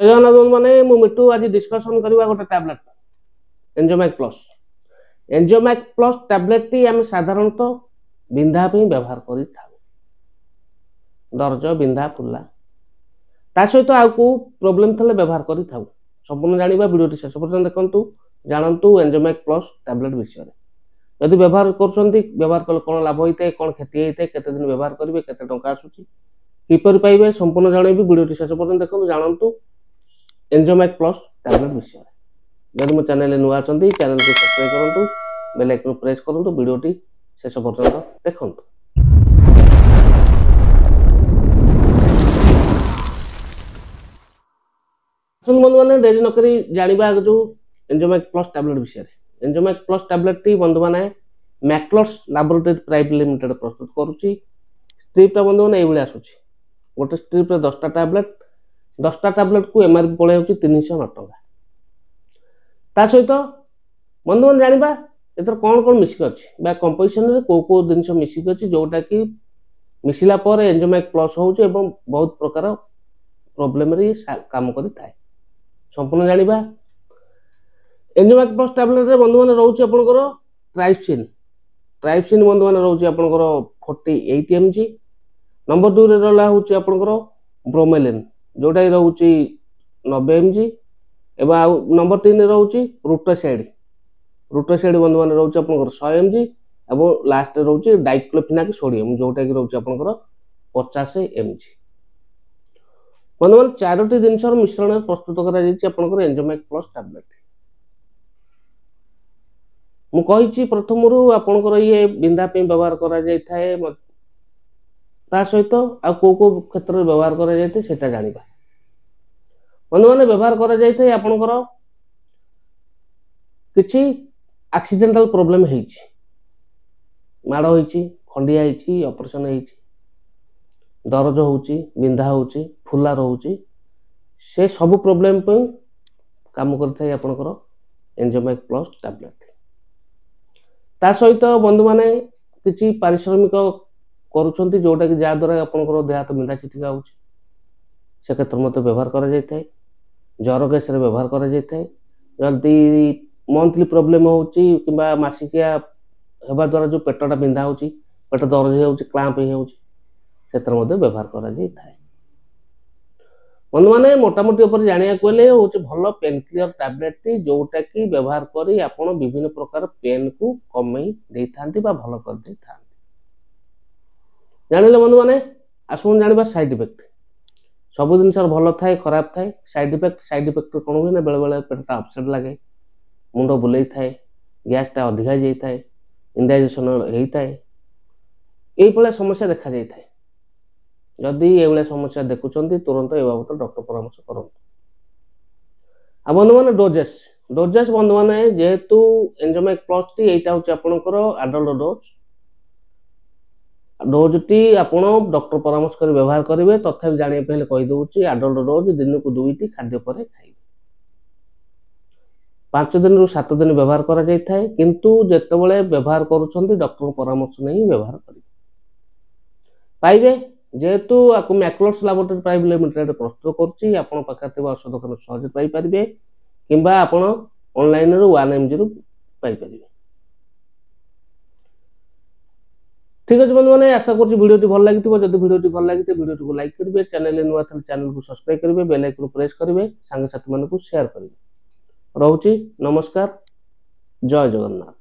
माने मु मिटू आज डिस्कशन करबा गोटे tablet Enzomac plus. Enzomac plus tablet टी हम साधारणतः बिंधा पे व्यवहार करि थाउ। दर्ज बिंधा फुला ता सहित आ को प्रॉब्लम थले व्यवहार करि थाउ। संपूर्ण जानिबा वीडियो शेष पर्यंत देखंतु जानंतु एंजोमैक प्लस टैबलेट विषय रे। यदि व्यवहार करछंती व्यवहार कल कोन लाभ होइते कोन क्षति होइते केते दिन व्यवहार करिवे केते टंका आसुची किपर पाइबे संपूर्ण जानिबे वीडियो शेष पर्यंत देखंतु जानंतु एंजोमैक प्लस टैबलेट विषय। यदि मो चैनल नुआ चंदी चैनल को सब्सक्राइब करंतु बेल आइकन प्रेस करंतु वीडियोटी शेष पर्यंत देखंतु। बंधु माने देरी न करी जानिबा जो एंजोमैक प्लस टैबलेट विषय। एंजोमैक प्लस टैबलेट टी बंधु माने मैक्लोस लैबोरेटरी प्राइवेट लिमिटेड प्रस्तुत करूची। स्ट्रिप ता बंधु माने एइबळे आसुची गोटे स्ट्रिप रे 10 टा टैबलेट 10 टैबलेट को एमआरपी पड़े हो 309 टका। ता सहित बंधु मन जानिबा एतर कोन कोन मिसिक अछि बा कंपोजिशन रे को जिंस मिसिक अछि जोटा कि मिसिला पर एंजोमैक प्लस होउछ एवं बहुत प्रकार प्रॉब्लम रे काम करि थाए। संपूर्ण जानिबा एंजोमैक प्लस टैबलेट रे बंधु मन रहउछ आपनकर ट्राइप्सिन बंधु मन रहउछ आपनकर 48 mg। नंबर 2 रे रहला होउछ आपनकर ब्रोमेलिन जोटा रोचे 90 mg एवं नंबर 3 रोचे रुटोसाइड बंधु मान रोचे आपनकर 100 mg एवं लास्ट रोचे डाइक्लोफिनाक सोडियम जोटा कि रोचे आपनकर 50 mg। बंधु मान चारोटी जिनसर मिश्रण प्रस्तुत करा जायछि आपनकर एंजोमैक प्लस टैबलेट। मु कहिछि प्रथमरु आपनकर ये बिंदा पे व्यवहार करा जाय थाए ता सहित आ को क्षेत्र में व्यवहार करा जायते सेटा जानिबा। बंधु माने व्यवहार करा जायते आपनकर किछि एक्सीडेंटल प्रॉब्लम हेछि माड़ होइछि खंडिया हेछि ऑपरेशन हेछि दर्द होउछि बिंधा होउछि फुला रहउछि से सब प्रॉब्लम पे काम करथाय आपनकर एंजोमैक प्लस टैबलेट। ता सहित बंधु माने किछि पारिश्रमिक करूछंती जोटा कि जा द्वारा आपनकर देह हाथ बिंधा चिटिका होउछि से क्षेत्र मते व्यवहार करा जायथाय। जर केस रे व्यवहार करा जायथाय। जल्दी मंथली प्रॉब्लम होउछि किबा मासिकिया हेबा द्वारा जो पेटटा बिंधा होउछि पेट दर्ज होउछि क्लैंप होउछि क्षेत्र मते व्यवहार करा जायथाय। बंधु माने मोटामोटी ऊपर जानिया कोले होउछि भलो पेन क्लियर टैबलेट टी जोटा कि व्यवहार करी आपण विभिन्न प्रकार पेन को कमई देथांती बा भलो कर देथांती। जानिले बंधु माने आसुन जानिबा साइड इफेक्ट। सब दिन सर भलो थाए खराब थाए साइड इफेक्ट कोन होय ना बेले बेले पेटटा अपसेट लागे मुंडो बुलेई थाए गैस टा अधिका जाई थाए इंडाइजेशन हेई थाए एई पळे समस्या देखा जाई थाए। जदि एवले समस्या देखुचंती तुरंत ए बाबत डॉक्टर परामर्श करंतु। आ बंधु माने डोजेस बंधु माने जेहेतु एंजोमैक प्लस टी एटा होची आपनकर एडल्ट डोज टी आपण डॉक्टर परामर्श कर व्यवहार करेंगे। तथापि जानिए पहले कहि दउची एडल्ट डोज दिन को 2 टी खाद्य पर खाइबे 5 दिन रु 7 दिन व्यवहार करा जाय थाए किंतु जेतेबेले व्यवहार करूछंती डॉक्टर परामर्श नहीं व्यवहार करिवे पाइबे। जेहेतु आपको मैक्लोस लैबोरेटरी प्राइवेट लिमिटेड प्रस्तुत करछि आपण पाखा थिबा औषध दोकान सहज पाई परिबे किंबा आपण ऑनलाइन रो 1 mg रु पाई परिबे। ठीक अछि बंधु माने आशा करछि वीडियो टी भल लागिथिबो। जदि वीडियो टी भल लागिते वीडियो टी को लाइक करिवे चैनल नुआ थल चैनल को सब्सक्राइब करिवे बेल आइकन प्रेस करिवे संग साथी मानकु शेयर करिवे। रहउछि नमस्कार जय जगन्नाथ।